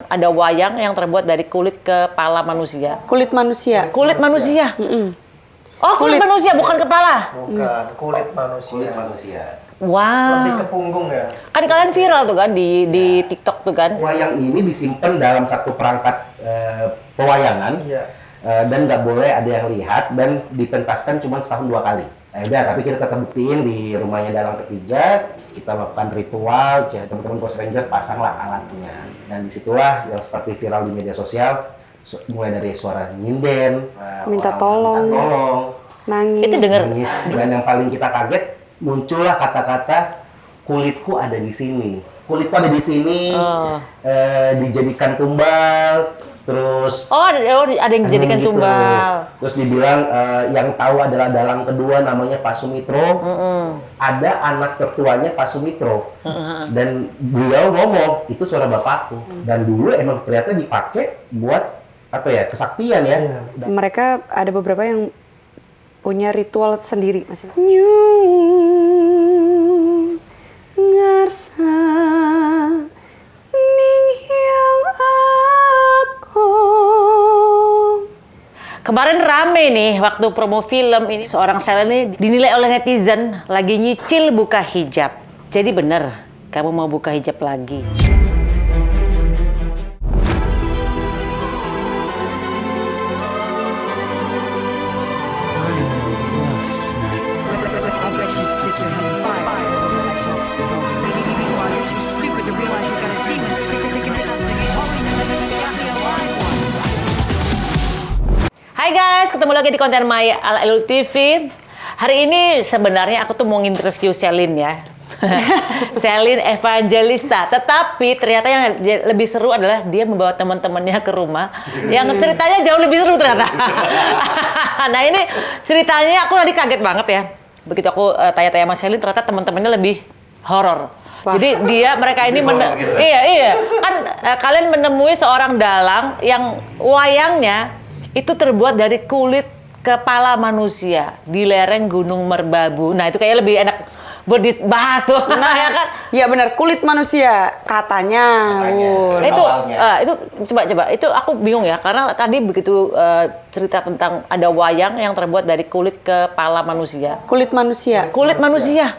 ada wayang yang terbuat dari kulit kepala manusia. Kulit manusia. Kulit manusia. Oh, kulit manusia bukan kepala. Bukan, kulit manusia. Kulit manusia. Wow. Lebih ke punggung ya. Kan kalian viral tuh kan di TikTok tuh kan. Wayang ini disimpan dalam satu perangkat pewayangan. Iya. Dan nggak boleh ada yang lihat dan dipentaskan cuma setahun 2 kali. Udah, tapi kita tetap buktiin di rumahnya Dalang ketiga, kita lakukan ritual, ya, teman-teman Ghost Ranger pasanglah alatnya. Dan disitulah yang seperti viral di media sosial, mulai dari suara nyinden, Minta orang tolong. minta tolong, Nangis. Itu denger. nangis. Dan yang paling kita kaget, muncullah kata-kata kulitku ada di sini. Kulitku ada di sini, dijadikan tumbal. Terus ada yang dijadikan gitu. tumbal. Terus dibilang yang tahu adalah dalang kedua namanya Pak Sumitro. Ada anak tertuanya Pak Sumitro. Dan beliau ngomong itu suara bapakku. Dan dulu emang ternyata dipakai buat apa ya, kesaktian ya. Mereka ada beberapa yang punya ritual sendiri masih. Ngarsa ning hyang aku. Kemarin rame nih waktu promo film ini, seorang seleb ini dinilai oleh netizen lagi nyicil buka hijab. Jadi bener, kamu mau buka hijab lagi. Hai guys, ketemu lagi di konten Maya ala Elul TV. Hari ini sebenarnya aku tuh mau nginterview Selin ya. Selin Evangelista. Tetapi ternyata yang lebih seru adalah dia membawa teman-temannya ke rumah. Yang ceritanya jauh lebih seru ternyata. Nah ini ceritanya aku tadi kaget banget ya. Begitu aku tanya-tanya sama Selin, ternyata teman-temannya lebih horor. Jadi mereka ini iya kan kalian menemui seorang dalang yang wayangnya itu terbuat dari kulit kepala manusia di lereng Gunung Merbabu. Nah itu kayaknya lebih enak buat dibahas tuh. Nah ya kan? ya benar, kulit manusia katanya. Bun. Itu coba itu aku bingung ya karena tadi begitu cerita tentang ada wayang yang terbuat dari kulit kepala manusia. Kulit manusia. Kulit manusia.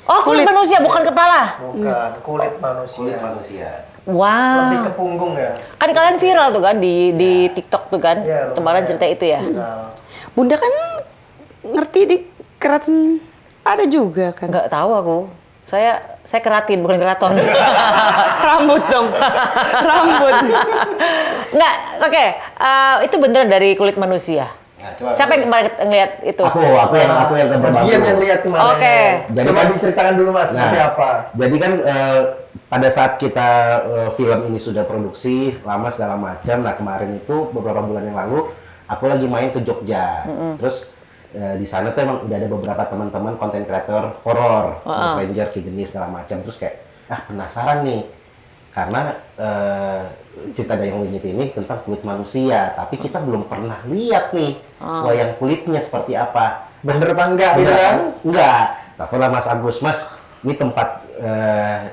Oh, kulit manusia bukan kepala. Bukan, kulit manusia. Kulit manusia. Wow. Lebih ke punggung ya. Kan kalian viral tuh kan di TikTok tuh kan. Ya, kemarin cerita itu ya. Bunda kan ngerti di keraton ada juga kan. Nggak tahu aku. Saya keratin bukan keraton. Rambut dong. Rambut. Nggak, oke. Itu beneran dari kulit manusia. Nah, coba Siapa yang kemarin ngeliat itu? Aku yang terberbau. Iya yang lihat kemarin. Oke. Jadi Coba kan diceritakan dulu Mas, seperti apa? Jadi kan pada saat kita film ini sudah produksi lama segala macam. Nah kemarin itu beberapa bulan yang lalu aku lagi main ke Jogja. Terus di sana tuh emang udah ada beberapa teman-teman konten kreator horor, Ghost Ranger, Ki Geni segala macam. Terus kayak penasaran nih karena cerita Dayang Wingit ini tentang kulit manusia, tapi kita belum pernah lihat nih wayang kulitnya seperti apa. Bener apa enggak? Gitu kan? Enggak. Teleponlah Mas Agus, Mas, ini tempat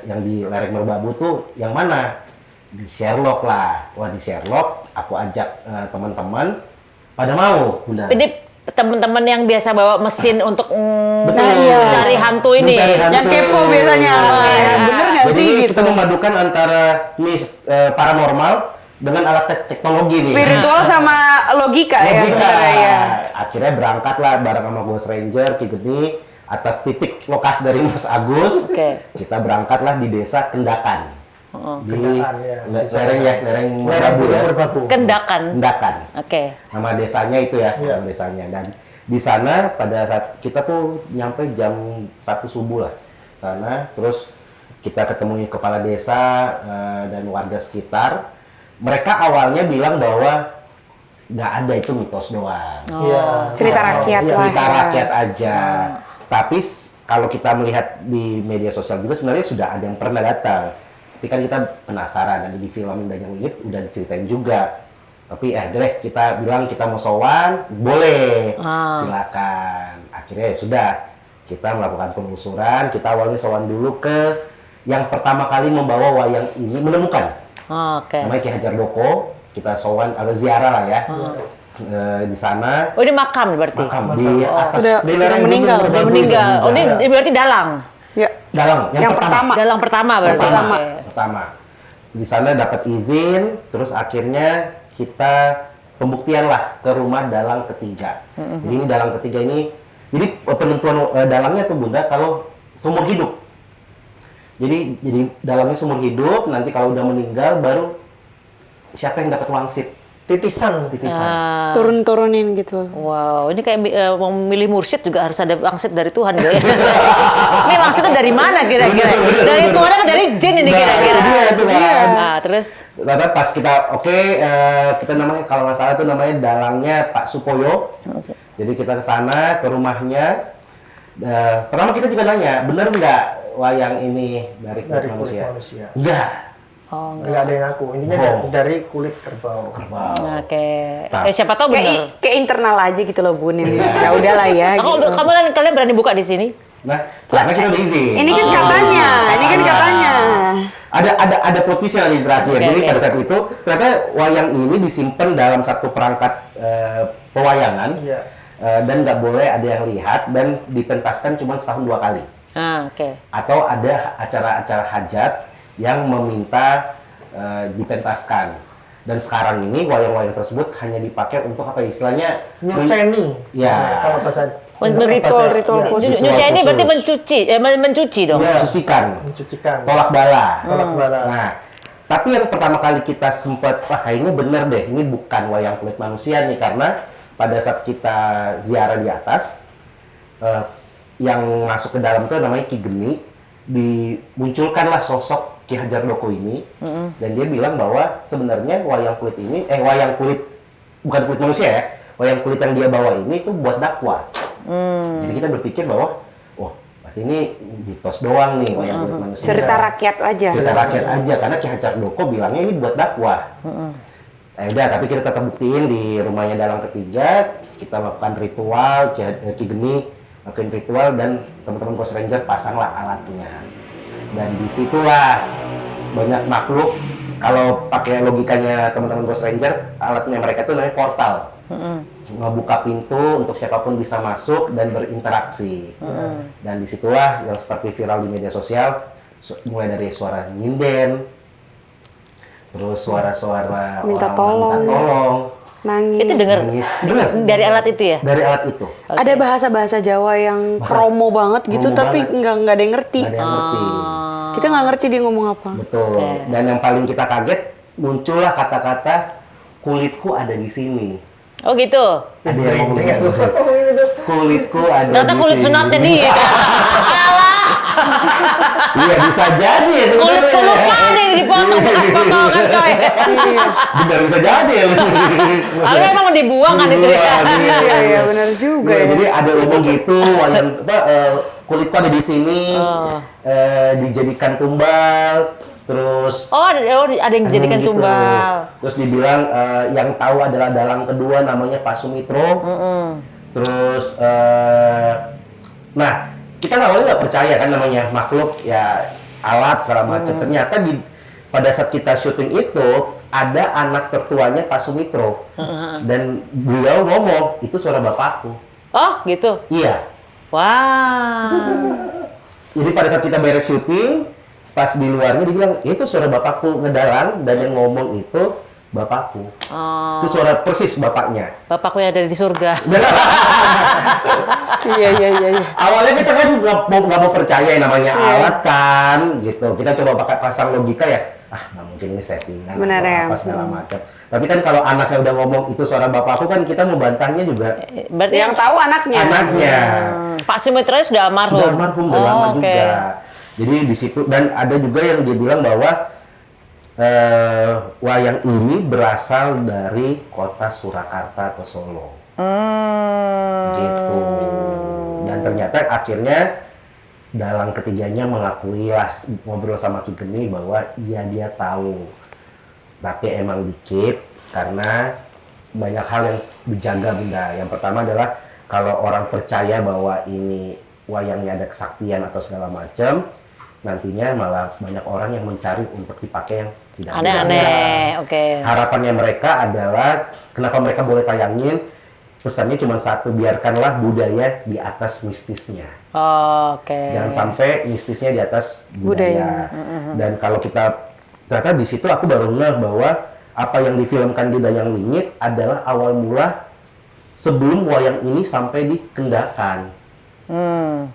yang di lereng Merbabu tuh yang mana? Di Sherlock lah. Wah di Sherlock, aku ajak teman-teman pada mau. Udah. Jadi teman-teman yang biasa bawa mesin untuk Betul. mencari hantu ini. Mencari hantu. Yang kepo biasanya. Bener nggak Jadi sih gitu? kita memadukan antara paranormal dengan alat teknologi nih. Spiritual sama logika ya sebenarnya ya. Akhirnya berangkatlah bareng sama Ghost Ranger, Ki Geni, atas titik lokasi dari Mas Agus. Oke. Kita berangkatlah di desa Kendakan. Di Kendakan, ya. lereng Merbabu ya. Kendakan. Kendakan. Oke. Nama desanya itu ya, Iya. nama desanya. Dan di sana pada saat kita tuh nyampe jam 1 subuh lah sana, terus kita ketemu kepala desa dan warga sekitar. Mereka awalnya bilang bahwa nggak ada, itu mitos doang. Iya. Cerita rakyat lah. Cerita ya. rakyat aja. Tapi kalau kita melihat di media sosial juga sebenarnya sudah ada yang pernah datang. Tapi kan kita penasaran, ada di film Dayang Wingit udah diceritain juga. Tapi deh kita bilang kita mau sowan, boleh, silakan. Akhirnya ya sudah, kita melakukan penelusuran. Kita awalnya sowan dulu ke yang pertama kali membawa wayang ini, menemukan Oke. Namanya Ki Hajar Doko. Kita sowan atau ziarah lah ya. Di sana Oh, ini makam berarti. makam di atas Sudah di lereng meninggal. gunung Udah Merbabu. meninggal. Oh, ini berarti dalang. Ya. Dalang Yang pertama. Dalang pertama berarti. Pertama. Oke. Pertama. Di sana dapat izin, terus akhirnya kita pembuktian lah ke rumah dalang ketiga. Jadi ini dalang ketiga ini, jadi penentuan dalangnya tuh Bunda kalau seumur hidup. Jadi dalangnya seumur hidup, nanti kalau udah meninggal baru siapa yang dapat wangsit, Titisan. Ah. Turun-turunin gitu. Wow, ini kayak mau milih mursyid juga harus ada wangsit dari Tuhan gitu ya. Ini wangsitnya dari mana kira-kira? Dari Tuhan atau dari jin ini Nah, kira-kira? itu dia tuh, kan. Nah, terus Lalu pas kita kita namanya kalau nggak salah tuh namanya dalangnya Pak Supoyo. Jadi kita ke sana ke rumahnya. Pertama kita juga nanya, bener nggak wayang ini dari kulit Dari kulit manusia? manusia. Enggak. oh enggak. Nggak ada yang ngaku. Intinya Bohong. dari kulit kerbau. Oke. Nah. Siapa tahu bener. Kayak internal aja gitu loh Bun. Ini. Ya udahlah ya. Nah, gitu. kalian berani buka di sini? Nah, karena kita udah izin. Ini kan katanya, ini kan katanya. Ada plot twist-nya nih terakhir. Oke, Jadi oke. pada saat itu ternyata wayang ini disimpan dalam satu perangkat pewayangan Iya. dan nggak boleh ada yang lihat dan dipentaskan cuma setahun 2 kali. Ah, oke. Atau ada acara-acara hajat yang meminta dipentaskan. Dan sekarang ini wayang-wayang tersebut hanya dipakai untuk apa istilahnya? Nyuceni. Ya. Kalau bahasa Ritual-ritual Iya, khusus. Nyuci ini khusus. berarti mencuci dong. Iya. Mencucikan, mencucikan. tolak bala. Tolak bala. Nah, tapi yang pertama kali kita sempat, wah ini bener deh, ini bukan wayang kulit manusia nih, karena pada saat kita ziarah di atas, yang masuk ke dalam itu namanya Ki Geni, dimunculkanlah sosok Ki Hajar Doko ini, dan dia bilang bahwa sebenarnya wayang kulit ini, wayang kulit, bukan kulit manusia ya, wayang kulit yang dia bawa ini itu buat dakwah. Jadi kita berpikir bahwa, wah, berarti ini mitos doang nih wayang kulit manusia. Cerita rakyat aja. Cerita rakyat aja, karena Ki Hajar Doko bilangnya ini buat dakwah. Udah, tapi kita tetap buktiin di rumahnya dalang ketiga, kita lakukan ritual, Ki Geni lakukan ritual, dan teman-teman Ghost Ranger pasanglah alatnya. Dan disitulah banyak makhluk, kalau pakai logikanya teman-teman Ghost Ranger, alatnya mereka itu namanya portal. Ngebuka pintu untuk siapapun bisa masuk dan berinteraksi. Dan disitulah yang seperti viral di media sosial, mulai dari suara nyinden, terus suara-suara Minta orang minta tolong, Nangis. Itu dengar nangis. Dengar. dari alat itu ya? Dari alat itu. Ada bahasa-bahasa Jawa yang kromo banget gitu, kromo tapi banget. nggak ada yang ngerti. Nggak ada yang ngerti. Kita nggak ngerti dia ngomong apa. Betul. Oke. Dan yang paling kita kaget, muncullah kata-kata kulitku ada di sini. Oh gitu. Ada yang ngomong Dengan gitu. Kulitku ada Ternyata di kulit sini. sunatnya dia. Iya, bisa jadi ya Kulit sebenarnya. kelupaan nih dipotong bekas potongan coy. Benar, bisa jadi ya. Akhirnya emang mau dibuang kan itu ya. Dibuang, iya. Iya, benar juga ya. Jadi ada ngomong gitu, wayang kulitku ada di sini, dijadikan tumbal, terus Oh, ada yang dijadikan gitu. tumbal. Terus dibilang yang tahu adalah dalang kedua namanya Pak Sumitro. Terus nah kita awalnya nggak percaya kan namanya makhluk ya alat segala macam. Ternyata pada saat kita syuting itu ada anak tertuanya Pak Sumitro dan beliau ngomong itu suara bapakku. Oh, gitu. Iya. Wah. Jadi pada saat kita beres syuting, pas di luarnya dibilang itu suara bapakku ngedalang dan yang ngomong itu bapakku. Oh, Itu suara persis bapaknya. bapakku yang ada di surga. Iya. Awalnya kita kan nggak mau percaya yang namanya alat kan, gitu. Kita coba pakai pasang logika ya, nggak mungkin ini settingan Benar atau ya. apa segala macam. Tapi kan kalau anaknya udah ngomong itu suara bapakku kan kita membantahnya juga Berarti Yang tahu anaknya. anaknya. Pak Sumitro sudah almarhum. Sudah almarhum udah lama oke. juga. Jadi di situ dan ada juga yang dia bilang bahwa wayang ini berasal dari kota Surakarta atau Solo. Gitu. Dan ternyata akhirnya dalang ketiganya mengakui lah ngobrol sama Ki Geni bahwa iya dia tahu. Tapi emang dikit karena banyak hal yang dijaga Bunda. Yang pertama adalah kalau orang percaya bahwa ini wayangnya ada kesaktian atau segala macam, nantinya malah banyak orang yang mencari untuk dipakai yang tidak Aneh-aneh, oke. Harapannya mereka adalah kenapa mereka boleh tayangin, pesannya cuma satu, biarkanlah budaya di atas mistisnya. Oke. Jangan sampai mistisnya di atas budaya. Dan kalau kita ternyata di situ aku baru ngeh bahwa apa yang difilmkan di Dayang Wingit adalah awal mula sebelum wayang ini sampai di Kendakan.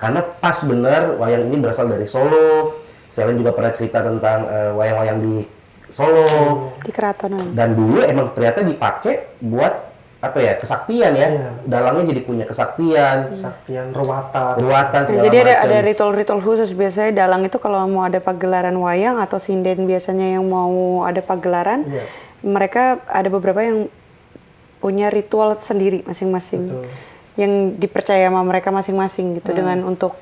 Karena pas bener wayang ini berasal dari Solo. Selain juga pernah cerita tentang wayang-wayang di Solo. Di keratonan. Dan dulu emang ternyata dipakai buat apa ya, kesaktian ya. Iya. Dalangnya jadi punya kesaktian, Saktian, ruwatan. ruatan Nah, segala jadi macam. ada ritual-ritual khusus. Biasanya dalang itu kalau mau ada pagelaran wayang atau sinden biasanya yang mau ada pagelaran, Iya. mereka ada beberapa yang punya ritual sendiri masing-masing. Betul. Yang dipercaya sama mereka masing-masing gitu dengan untuk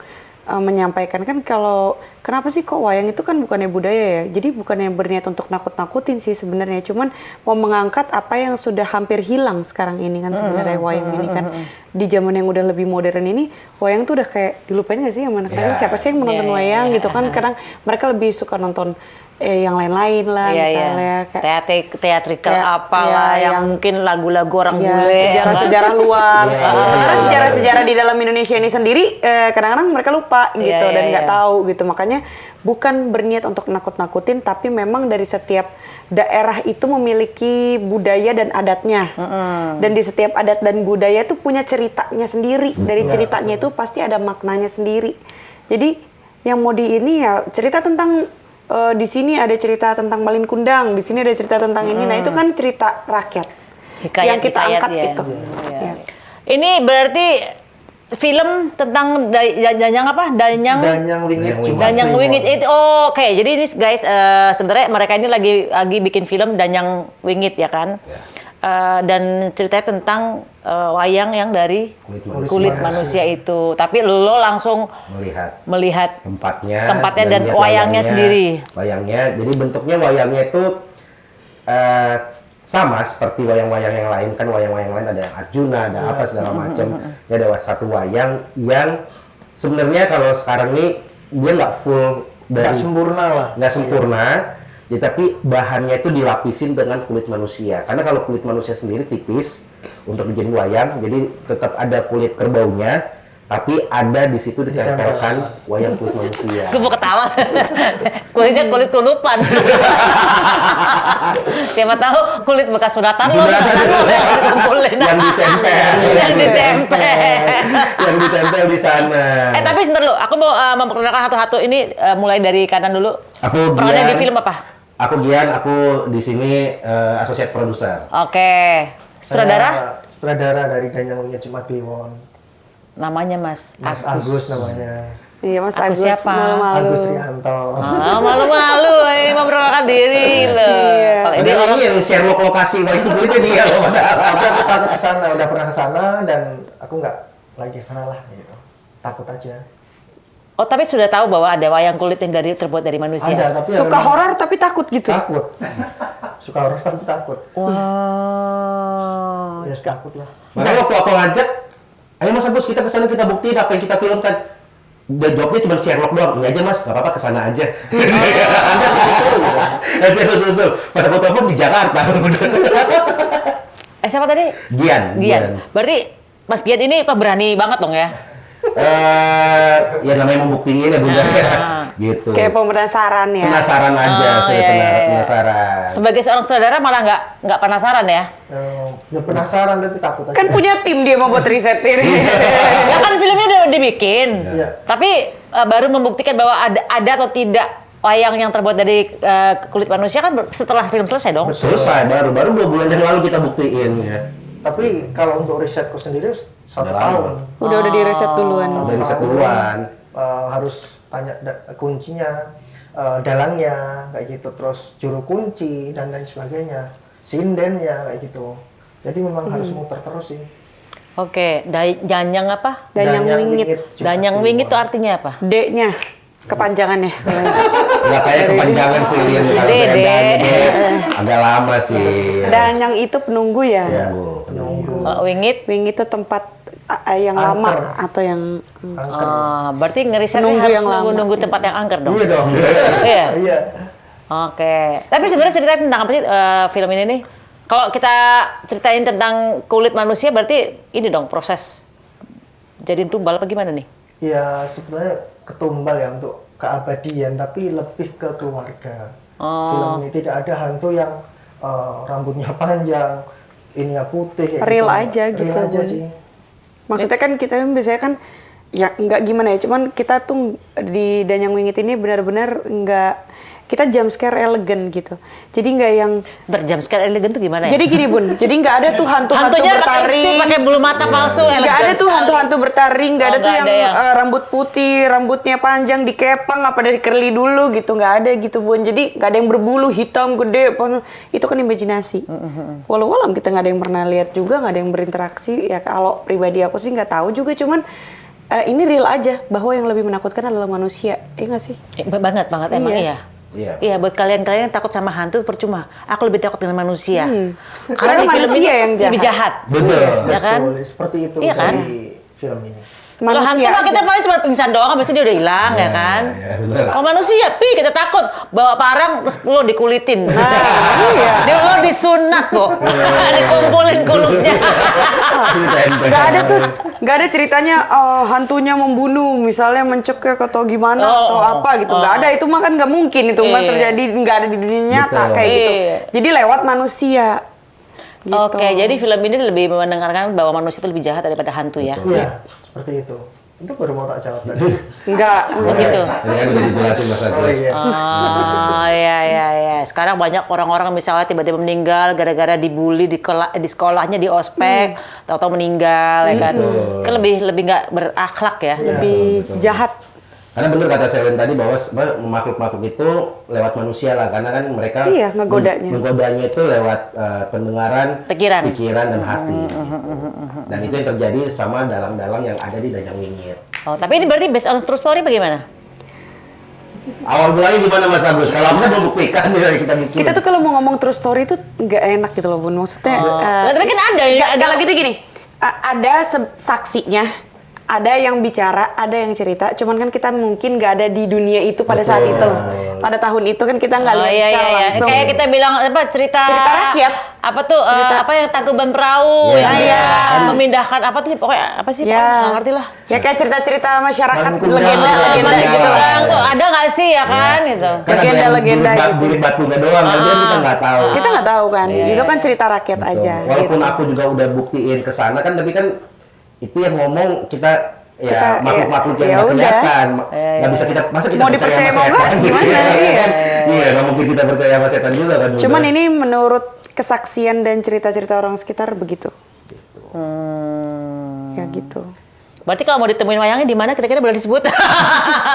menyampaikan. Kan kalau kenapa sih kok wayang itu kan bukannya budaya ya, jadi bukannya berniat untuk nakut-nakutin sih sebenarnya, cuman mau mengangkat apa yang sudah hampir hilang sekarang ini kan sebenarnya wayang ini kan di zaman yang udah lebih modern ini, wayang tuh udah kayak dilupain nggak sih sama anak-anak? Ya. Siapa sih yang menonton wayang gitu kan, kadang mereka lebih suka nonton yang lain-lain lah, misalnya kayak Teatrikal kayak, apalah ya, yang mungkin lagu-lagu orang ya, bule. sejarah-sejarah luar. Iya, Sementara iya, sejarah-sejarah di dalam Indonesia ini sendiri kadang-kadang mereka lupa gitu Iya, dan iya, nggak iya. tahu gitu. Makanya bukan berniat untuk nakut-nakutin, tapi memang dari setiap daerah itu memiliki budaya dan adatnya. Dan di setiap adat dan budaya itu punya ceritanya sendiri. Dari ceritanya itu pasti ada maknanya sendiri. Jadi yang mau di ini ya cerita tentang di sini ada cerita tentang Malin Kundang, di sini ada cerita tentang ini. Nah, itu kan cerita rakyat. yang kita angkat ya. itu. Iya. Ya. Ini berarti film tentang Danyang apa? Danyang Wingit Jumat Danyang Kliwon. Wingit itu oke. Jadi ini guys sebenarnya mereka ini lagi bikin film Danyang Wingit ya kan? Dan ceritanya tentang wayang yang dari kulit manusia itu. Tapi lo langsung melihat tempatnya dan wayangnya sendiri. Wayangnya, jadi bentuknya wayangnya itu sama seperti wayang-wayang yang lain kan, wayang-wayang lain ada yang Arjuna, ada apa segala macam. Ini ada satu wayang yang sebenarnya kalau sekarang ini dia nggak full dari Nggak sempurna lah. nggak sempurna. Ya, tapi bahannya itu dilapisin dengan kulit manusia. Karena kalau kulit manusia sendiri tipis untuk dijadiin wayang, jadi tetap ada kulit kerbaunya, tapi ada di situ ditempelkan wayang kulit manusia. Gue mau ketawa. Kulitnya kulit tulupan. Siapa tahu kulit bekas sunatan lo dikumpulin. Yang ditempel. Yang ditempel. Yang ditempel di sana. Tapi sebentar lu, aku mau memperkenalkan satu-satu ini mulai dari kanan dulu. Aku Perannya Gian. di film apa? Aku Gian, aku di sini associate producer. Oke. Sutradara? Sutradara dari Danyang Wingit Jumat Kliwon. Namanya Mas Agus namanya. Iya, Mas Agus Agus siapa? malu-malu. Agus Rianto. Malu-malu, ini memperkenalkan diri loh. Iya. Kalau Ini ini orang yang Sherlock lokasi wayang kulitnya dia loh. Tapi aku takut ke sana, udah pernah ke sana dan aku nggak lagi ke sana lah gitu. Takut aja. Oh, tapi sudah tahu bahwa ada wayang kulit yang terbuat dari manusia. Ada, tapi ya Suka memang horor tapi takut gitu. takut. Suka horor tapi takut. Wow. Ya takut lah. Makanya waktu aku ngajak, ayo Mas Agus kita kesana kita buktiin apa yang kita filmkan. Dan jawabnya cuma Sherlock doang. Ini aja Mas, nggak apa-apa kesana aja. Nanti aku susul. Pas aku telepon di Jakarta. Siapa tadi? Gian. Berarti Mas Gian ini berani banget dong ya? Ya namanya membuktiin ya Bunda ya. Gitu. Kayak penasaran ya. Penasaran aja, saya penasaran. Sebagai seorang saudara malah nggak penasaran ya? Ya penasaran tapi takut aja. Kan punya tim dia mau buat riset ini. Ya kan filmnya udah dibikin, Iya. tapi baru membuktikan bahwa ada atau tidak wayang yang terbuat dari kulit manusia kan setelah film selesai dong. Selesai, baru 2 bulan yang lalu kita buktiin ya. Tapi kalau untuk risetku sendiri 1 Udah tahun. Udah direset duluan. Udah riset duluan. Harus tanya kuncinya, dalangnya kayak gitu, terus juru kunci dan lain sebagainya, sindennya kayak gitu. Jadi memang harus muter terus sih. Oke, Danyang apa? Danyang Wingit. Jumat Danyang Kliwon. Wingit itu artinya apa? D-nya kepanjangannya. Nggak kayak kepanjangan sih, Lin. Kalau saya Dede. agak lama sih. Danyang itu penunggu ya. Ya. Wingit? Wing itu tempat yang Angker. lama atau yang Angker. Berarti ngerisetnya Menunggu harus yang lama. nunggu tempat yang angker dong. Iya dong. Iya. Iya. Oke. Tapi sebenarnya ceritanya tentang apa sih film ini nih? Kalau kita ceritain tentang kulit manusia berarti ini dong proses jadiin tumbal apa gimana nih? Ya sebenarnya ketumbal ya untuk keabadian, tapi lebih ke keluarga. Film ini tidak ada hantu yang rambutnya panjang, ininya putih. kayak Real gitu. aja gitu, Real aja Bun. sih. maksudnya kan kita biasanya kan ya nggak gimana ya, cuman kita tuh di Danyang Wingit ini benar-benar nggak, kita jump scare elegan gitu. Jadi nggak yang Berjam sekali elegan tuh gimana ya? jadi gini Bun, jadi nggak ada tuh hantu-hantu hantunya pakai bertaring. lipstick, pakai bulu mata palsu, Nggak elegan ada tuh sekali. hantu-hantu bertaring, nggak ada Oh, tuh nggak yang ada yang- rambut putih, rambutnya panjang, dikepang, apa dari curly dulu gitu, nggak ada gitu Bun. Jadi nggak ada yang berbulu hitam gede, itu kan imajinasi. Walau kita nggak ada yang pernah lihat juga, nggak ada yang berinteraksi. Ya kalau pribadi aku sih nggak tahu juga, cuman ini real aja bahwa yang lebih menakutkan adalah manusia, iya nggak sih? Banget emang Iya. iya. Iya. Iya, buat kalian yang takut sama hantu percuma. Aku lebih takut dengan manusia. Karena di film manusia ini yang lebih jahat. Betul. Ya kan? Betul, seperti itu Iya kan? dari film ini. Kalau hantu Manusia mah kita aja. paling cuma pingsan doang, habis itu dia udah hilang ya kan? Iya, benar. Kalau manusia, kita takut bawa parang terus lo dikulitin. Dia lo disunat, Bo. Dikumpulin kulitnya. Cerita enteng. Nggak ada ceritanya hantunya membunuh, misalnya mencekek atau gimana atau apa gitu. Nggak ada, itu mah kan nggak mungkin, itu mah Iya. terjadi, nggak ada di dunia nyata Betul. kayak gitu. Iya. Jadi lewat manusia. Gitu. Oke, jadi film ini lebih mendengarkan bahwa manusia itu lebih jahat daripada hantu ya. Iya, seperti itu. Itu baru mau tak jawab tadi. Nggak. Begitu. Tadi kan udah dijelasin Mas Oh Agus. iya. Oh iya. Sekarang banyak orang-orang misalnya tiba-tiba meninggal gara-gara dibully di sekolahnya, di ospek, tahu-tahu meninggal ya kan. Kan lebih nggak berakhlak ya. Lebih jahat. Karena benar kata Selin tadi bahwa makhluk-makhluk itu lewat manusia lah, karena kan mereka Iya, ngegodanya. menggodanya itu lewat pendengaran, Pikiran. dan hati. Dan itu yang terjadi sama dalang-dalang yang ada di Danyang Wingit. Oh, tapi ini berarti based on true story bagaimana? Awal mulanya gimana Mas Agus? Kalau aku kan membuktikan ya kita bikin. Kita tuh kalau mau ngomong true story itu nggak enak gitu loh Bun. Maksudnya. Lah, tapi kan ada Kalau gitu gini, ada saksinya, ada yang bicara, ada yang cerita. Cuman kan kita mungkin nggak ada di dunia itu pada saat itu. Pada tahun itu kan kita nggak lihat secara langsung. Kayak kita bilang apa cerita rakyat. Apa tuh apa yang Tangkuban Perahu Iya, yang iya. bisa memindahkan apa tuh pokoknya apa sih Ya. pokoknya nggak ngerti lah. Ya kayak cerita-cerita masyarakat, Bangkundang, legenda Bangkundang. gitu lah. Bang, tuh ada nggak sih ya kan gitu. Kan ada yang legenda-legenda gitu. bulit batunya doang, kan kita nggak tahu. Kita nggak tahu kan, itu kan cerita rakyat Betul. aja. Walaupun gitu. aku juga udah buktiin ke sana kan, tapi kan itu yang ngomong kita ya Kita- makhluk-makhluk ya yang nggak udah. kelihatan. Nggak bisa kita, masa kita Mau percaya dipercaya sama mau nggak, setan? gimana? Iya, Iya. kan? Iya, nggak mungkin kita percaya sama setan juga kan. Cuman udah. ini menurut kesaksian dan cerita-cerita orang sekitar begitu. Ya gitu. Berarti kalau mau ditemuin wayangnya di mana kira-kira boleh disebut?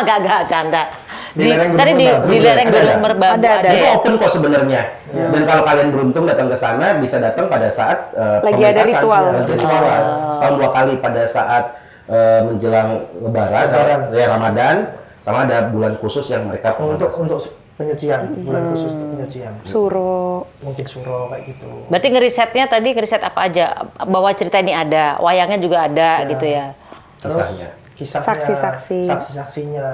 Gak canda. Di lereng Tadi di Gunung lereng Merbabu. Gunung Merbabu Ada. ada. Itu ya? open kok sebenarnya. Dan kalau kalian beruntung datang ke sana, bisa datang pada saat Lagi ada pementasan. ritual. Ada ritualan. Setahun 2 kali pada saat menjelang Lebaran, ya Ramadan, sama ada bulan khusus yang mereka Untuk pementasan. penyucian, bulan khusus untuk penyucian. Suro. Mungkin suro kayak gitu. Berarti ngeriset apa aja? Bahwa cerita ini ada, wayangnya juga ada gitu ya. Terus Kisahnya. kisahnya, Saksi-saksi. saksi-saksinya,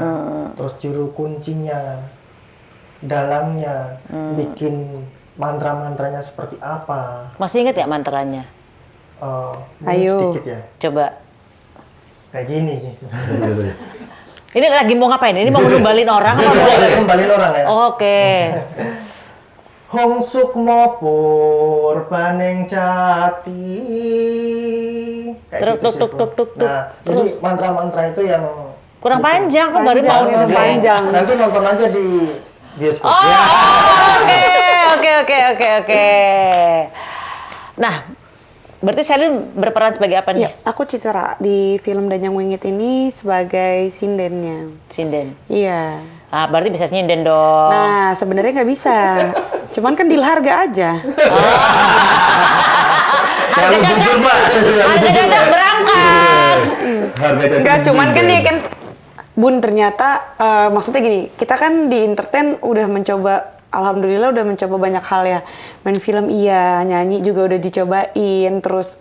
terus juru kuncinya, dalangnya, bikin mantra-mantranya seperti apa. Masih inget ya mantranya? Mungkin Ayo. sedikit ya, Coba. kayak gini sih. Ini lagi mau ngapain? Ini mau ngedumbalin orang apa mau? Kembaliin orang ya. Oke. Hong sukmo purbaning jati. Kayak Truk, gitu sih, truk, Bu. truk, truk, truk. Nah, jadi mantra-mantra itu yang Kurang gitu. panjang kok baru mau Panjang, ngedumbalin. panjang. Nanti nonton aja di bioskop. Oh, Ya. oke. Nah, berarti Selin berperan sebagai apa nih? Ya, aku Citra di film Danyang Wingit ini sebagai sindennya. Sinden. Iya. Ah, berarti bisa nyinden dong. Nah, sebenarnya nggak bisa. Cuman kan deal harga aja. Terlalu jujur, Mbak. Harga cocok berangkat. Harga cocok Enggak, cuman kan jujur. nih kan Bun ternyata maksudnya gini, kita kan di entertain udah mencoba, alhamdulillah udah mencoba banyak hal ya. Main film iya, nyanyi juga udah dicobain, terus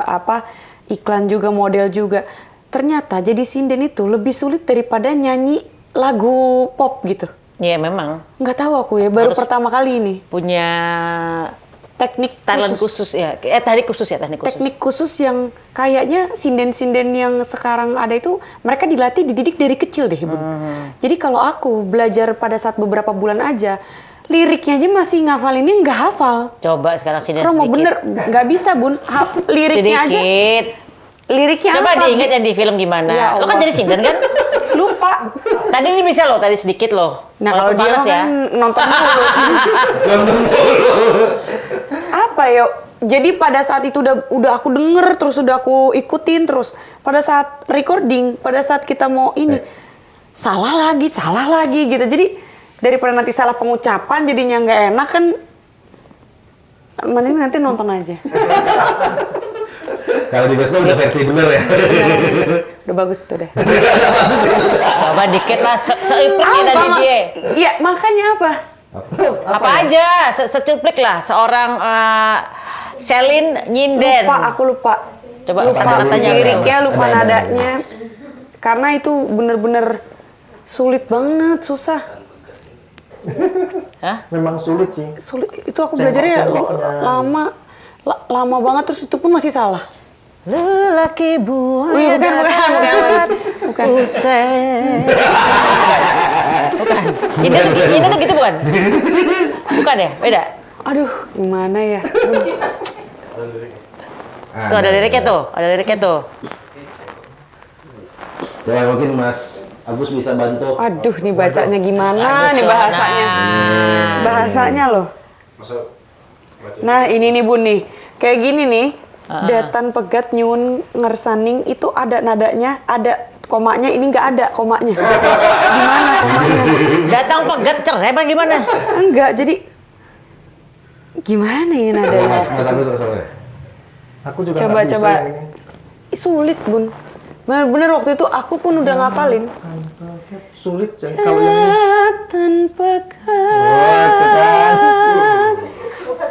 apa iklan juga, model juga. Ternyata jadi sinden itu lebih sulit daripada nyanyi lagu pop gitu. Iya memang. Nggak tahu aku ya, baru pertama kali ini. Punya Teknik talent khusus. khusus ya. Teknik khusus ya, teknik khusus. Teknik khusus yang kayaknya sinden-sinden yang sekarang ada itu mereka dilatih, dididik dari kecil deh, Bun. Jadi kalau aku belajar pada saat beberapa bulan aja, liriknya aja masih ngafalinnya nggak hafal. Coba sekarang sinden Romo sedikit. bener nggak bisa, Bun. Liriknya aja. Sedikit. Liriknya Coba apa? diingat yang di film gimana. Ya Lo kan Allah. jadi sinden kan? Lupa. Tadi ini bisa loh, tadi sedikit loh. Nah kalau dia panas kan nonton dulu. Apa ya? Jadi pada saat itu udah aku denger, terus udah aku ikutin, terus pada saat recording, pada saat kita mau ini salah lagi gitu. Jadi daripada nanti salah pengucapan jadinya nggak enak kan. Mending nanti nonton aja. Kalau di bioskop udah versi bener ya. Udah bagus tuh deh. Coba dikit lah, seuplik tadi dia. Iya makanya apa? Apa aja, secuplik lah. Seorang Celine nyinden. Aku lupa. Coba Lupa kata-katanya. liriknya, lupa Ada. nadanya. Karena itu bener-bener sulit banget, susah. Hah? Memang sulit sih. Sulit. Itu aku belajarnya Cengkok-cengkoknya. lama banget, terus itu pun masih salah. Lelaki buaya Wih, bukan. Usai. Bukan. Ini tuh gitu bukan? Bukan ya? Beda? Aduh, gimana ya? Tuh ada liriknya tuh, Iya. Coba mungkin Mas Agus bisa bantu. Aduh, nih bacanya gimana nih bahasanya? Bahasanya loh. Nah, ini nih Bun nih. Kayak gini nih. Datan pegat nyun ngersaning itu ada nadanya, ada komanya, ini nggak ada komanya. Gimana komanya? Datang pegat cerai apa gimana? Enggak, jadi gimana ini nadanya? Mas Agus coba. Aku juga Coba, nggak bisa coba. ini. Sulit Bun. Bener-bener waktu itu aku pun udah ngafalin. Sulit sih kalau yang ini. Datan pegat. Oh, itu kan.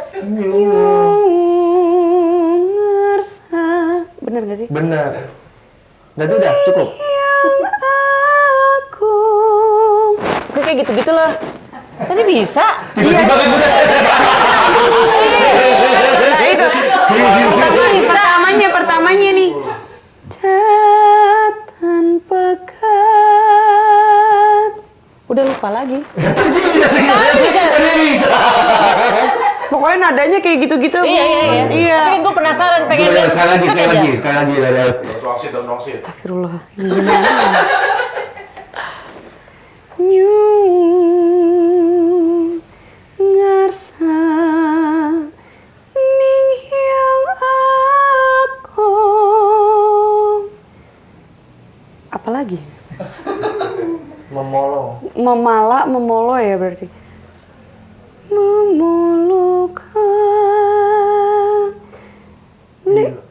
Nyun ngersa. Bener gak sih? Benar. Nah itu udah cukup. Yang agung. Oke, kayak gitu-gitu loh. Tadi bisa. Tiba-tiba kan udah. Nah itu. Pertamanya nih. Datan pegat. Udah lupa lagi. Bisa. Pokoknya nadanya kayak gitu-gitu. Iya. Tapi gue penasaran pengen lihat Sekali aja. lagi dari Astagfirullah. Gimana? Nyun ngarsa ning hyang aku. Apalagi? Memolo ya berarti. Memolokan.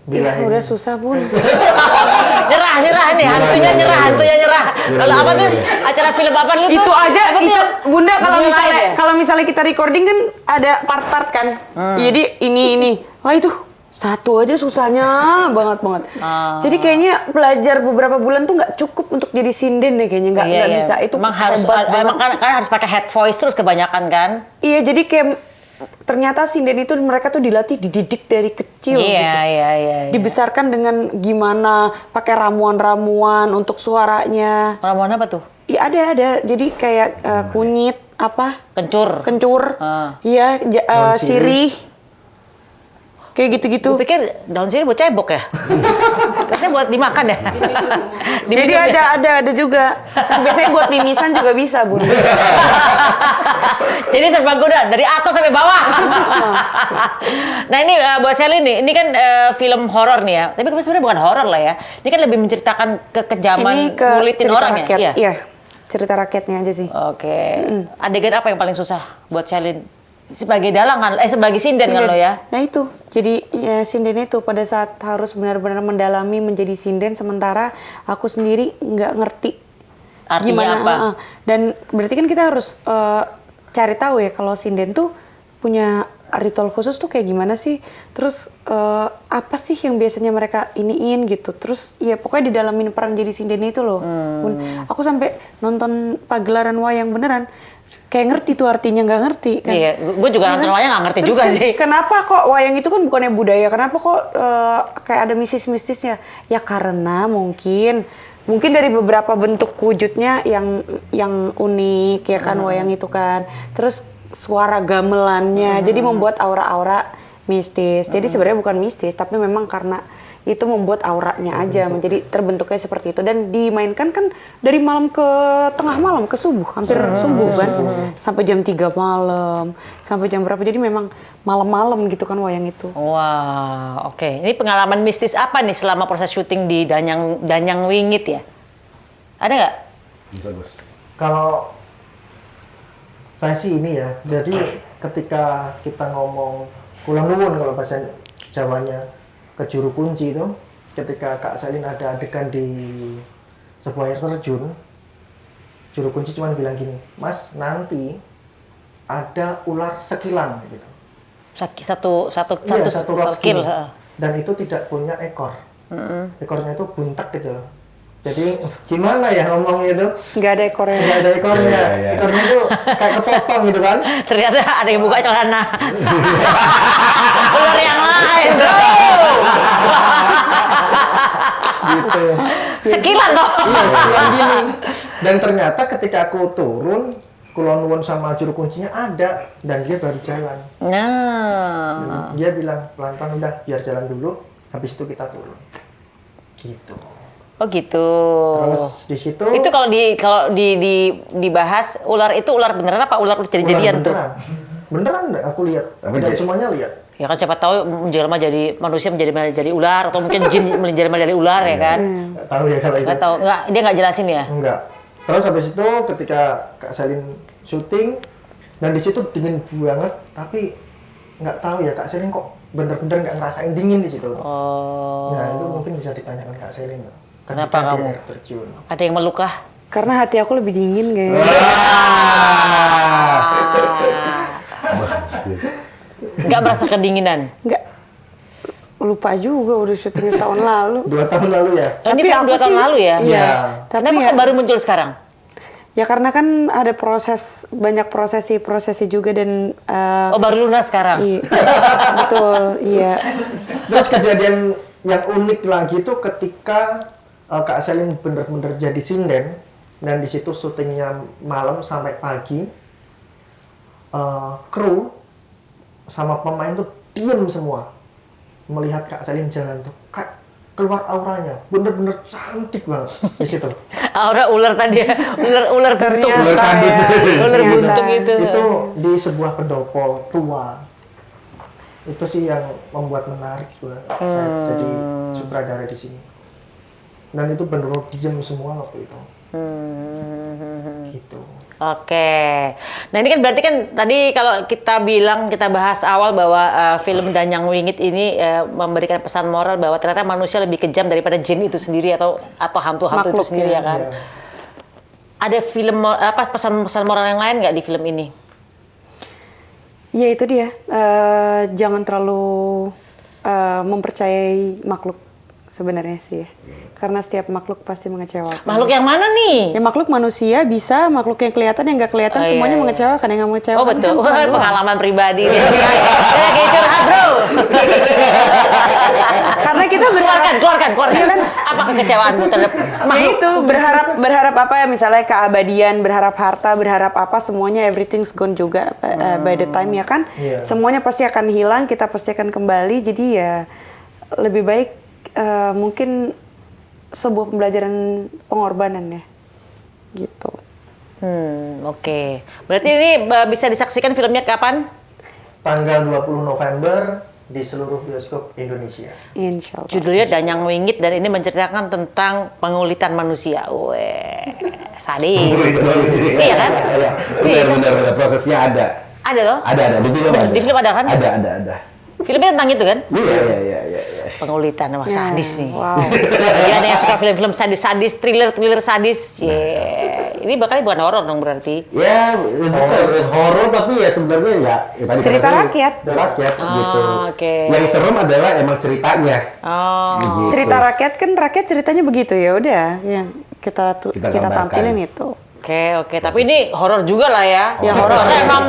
Bila ini. Udah susah Bun. Nyerah nih, hantunya nyerah. Kalau apa tuh acara film apa lu tuh? Itu aja Apa tuh itu yang- Bunda kalau Dunia misalnya lain ya? kalau misalnya kita recording kan ada part-part kan. Jadi ini. Wah itu satu aja susahnya banget. Jadi kayaknya belajar beberapa bulan tuh nggak cukup untuk jadi sinden deh kayaknya nggak Iya. bisa. Itu emang harus hebat banget. emang kan harus pakai head voice terus kebanyakan kan? Iya jadi kayak ternyata sinden itu mereka tuh dilatih dididik dari kecil gitu. Iya. Dibesarkan dengan gimana pakai ramuan-ramuan untuk suaranya. Ramuan apa tuh? Iya ada. Jadi kayak kunyit apa? Kencur. Iya, sirih. Kayak gitu-gitu. Gue pikir daun sirih buat cebok ya. Katanya buat dimakan ya. Jadi Diminum ya? ada juga. Biasanya buat mimisan juga bisa, Bun. Jadi serbaguna dari atas sampai bawah. Nah ini buat Celine nih, ini kan film horor nih ya. Tapi sebenarnya bukan horor lah ya. Ini kan lebih menceritakan kekejaman Ini ke ngulitin cerita orang rakyat. ya. Iya. Cerita rakyatnya aja sih. Oke. Adegan apa yang paling susah buat Celine? Sebagai dalang kan, sebagai sinden kan lo ya? Nah itu, jadi ya, sinden itu pada saat harus benar-benar mendalami menjadi sinden, sementara aku sendiri nggak ngerti Artinya gimana. apa? Dan berarti kan kita harus cari tahu ya kalau sinden tuh punya ritual khusus tuh kayak gimana sih? Terus apa sih yang biasanya mereka iniin gitu? Terus ya pokoknya didalamin peran jadi sinden itu loh. Bun. Aku sampai nonton pagelaran wayang beneran kayak ngerti tuh artinya nggak ngerti kan? Iya, gue juga nonton wayang nggak ngerti Terus juga kan, sih. Kenapa kok wayang itu kan bukannya budaya? Kenapa kok kayak ada mistis-mistisnya? Ya karena mungkin dari beberapa bentuk wujudnya yang unik ya kan wayang itu kan. Terus suara gamelannya, jadi membuat aura-aura mistis. Jadi sebenarnya bukan mistis, tapi memang karena itu membuat auranya aja menjadi terbentuknya seperti itu, dan dimainkan kan dari malam ke tengah malam ke subuh, hampir subuh kan, sampai jam 3 malam, sampai jam berapa, jadi memang malam-malam gitu kan wayang itu. Wah, oke. Ini pengalaman mistis apa nih selama proses syuting di Danyang Wingit ya? Ada nggak? Bisa, Bos. Kalau saya sih ini ya, jadi ketika kita ngomong Kulon Nuwun kalau bahasa Jawanya ke juru kunci itu, ketika Kak Selin ada adegan di sebuah air terjun, juru kunci cuma bilang gini, Mas nanti ada ular sekilan gitu. Satu ros skill. gini. Dan itu tidak punya ekor. Ekornya itu buntek gitu loh. Jadi gimana ya ngomongnya itu? Nggak ada ekornya. Nggak ada ekornya. Iya, iya. Ekornya itu kayak kepotong gitu kan. Ternyata ada yang buka celana. Ular yang lain, bro. Gitu. Sekilan toh. Iya, sekilan gini. Dan ternyata ketika aku turun, Kulon Nuwun sama juru kuncinya ada dan dia baru jalan. Nah. Dia bilang pelan-pelan udah biar jalan dulu, habis itu kita turun. Gitu. Oh gitu. Terus di situ Itu kalau dibahas ular itu ular beneran apa ular jadi-jadian tuh? Beneran aku lihat. Tapi Dan dia- semuanya lihat. Ya kan siapa tahu menjelma jadi manusia menjadi ular atau mungkin jin menjelma jadi ular ya kan? Nggak tahu ya kalau itu. Nggak tahu, dia nggak jelasin ya? Enggak. Terus habis itu ketika Kak Selin syuting dan di situ dingin banget, tapi nggak tahu ya Kak Selin kok bener-bener nggak ngerasain dingin di situ. Oh. Nah itu mungkin bisa ditanyakan Kak Selin. Kenapa Ketika di kamu? air terjun. Ada yang melukah? Karena hati aku lebih dingin kayaknya. Nggak merasa kedinginan? Nggak, lupa juga udah syuting setahun lalu. 2 tahun lalu ya. Kan ini film 2 tahun lalu ya? Iya. Iya. Tapi Kenapa ya, kok baru muncul sekarang? ya karena kan ada banyak prosesi juga dan Oh baru lunas sekarang? iya, betul, iya. Terus kejadian yang unik lagi tuh ketika Kak Selin bener-bener jadi sinden dan di situ syutingnya malam sampai pagi, kru sama pemain tuh diem semua melihat Kak Selin jalan tuh kayak keluar auranya, bener-bener cantik banget di situ. Aura ular tadi ya? Ular buntung. Ternyata Ular kandit. ya, Ular ternyata. buntung itu. Itu di sebuah pendopo tua. Itu sih yang membuat menarik sebenarnya saya jadi sutradara di sini. Dan itu benar-benar diem semua waktu itu. Gitu. Oke. Nah ini kan berarti kan tadi kalau kita bahas awal bahwa film Danyang Wingit ini memberikan pesan moral bahwa ternyata manusia lebih kejam daripada jin itu sendiri atau hantu-hantu itu Makhluk sendiri ya ya. kan. Ya. Ada pesan-pesan moral yang lain nggak di film ini? Ya itu dia, jangan terlalu mempercayai makhluk sebenarnya sih ya. Karena setiap makhluk pasti mengecewakan. Makhluk yang mana nih? Ya makhluk manusia bisa, makhluk yang kelihatan yang nggak kelihatan Oh, semuanya iya. mengecewakan, yang nggak mengecewakan Oh betul, kan Tuhan doang. pengalaman pribadi nih. Kayak curhat bro. Karena kita berharap, Keluarkan. Iya kan? Apa kekecewaanmu terhadap ya makhluk? itu berharap apa ya, misalnya keabadian, berharap harta, berharap apa, semuanya everything's gone juga by the time ya kan. Iya. Semuanya pasti akan hilang, kita pasti akan kembali. Jadi ya lebih baik mungkin sebuah pembelajaran pengorbanan ya, gitu. Oke. Berarti ini bisa disaksikan filmnya kapan? Tanggal 20 November di seluruh bioskop Indonesia. Insya Allah. Judulnya Danyang Wingit dan ini menceritakan tentang pengulitan manusia. Weh, sadis. Iya kan? Benar. Prosesnya ada. Ada loh. Ada di film ada. Di film ada kan? Ada. Filmnya tentang itu kan? Iya. Pengulitan, wah sadis nih. Wow. Bagi ada yang suka film-film sadis, thriller sadis. Ini Ini bakal bukan horor dong berarti. Ya, bukan horor tapi ya sebenarnya enggak. Ya, tadi Cerita kata saya, rakyat. cerita rakyat gitu. Oke. Yang serem adalah emang ceritanya. Oh. Gitu. Cerita rakyat kan rakyat ceritanya begitu ya udah yang kita Kita kita gambarkan. tampilin itu. Oke. Tapi ini horor juga lah ya. Ya, horor. Karena emang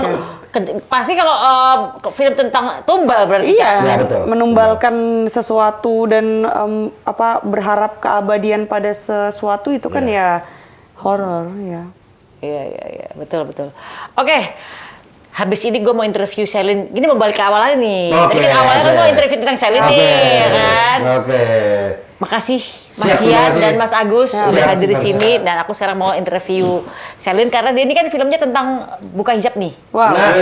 Oke. pasti kalau film tentang tumbal berarti. Iya, Ya, betul. menumbalkan sesuatu dan berharap keabadian pada sesuatu itu kan ya horor ya. Iya, betul. Oke, habis ini gue mau interview Selin. Gini mau balik ke awalnya nih. Oke, Tadi kan awalnya kan oke. mau interview tentang Selin Oke. nih, ya kan? Oke. Makasih Mas Siap, terima Hian kasih. dan Mas Agus Siap, udah hadir di siap, sini. siap. Dan aku sekarang mau interview Selin karena dia ini kan filmnya tentang buka hijab nih. Wow. Nah,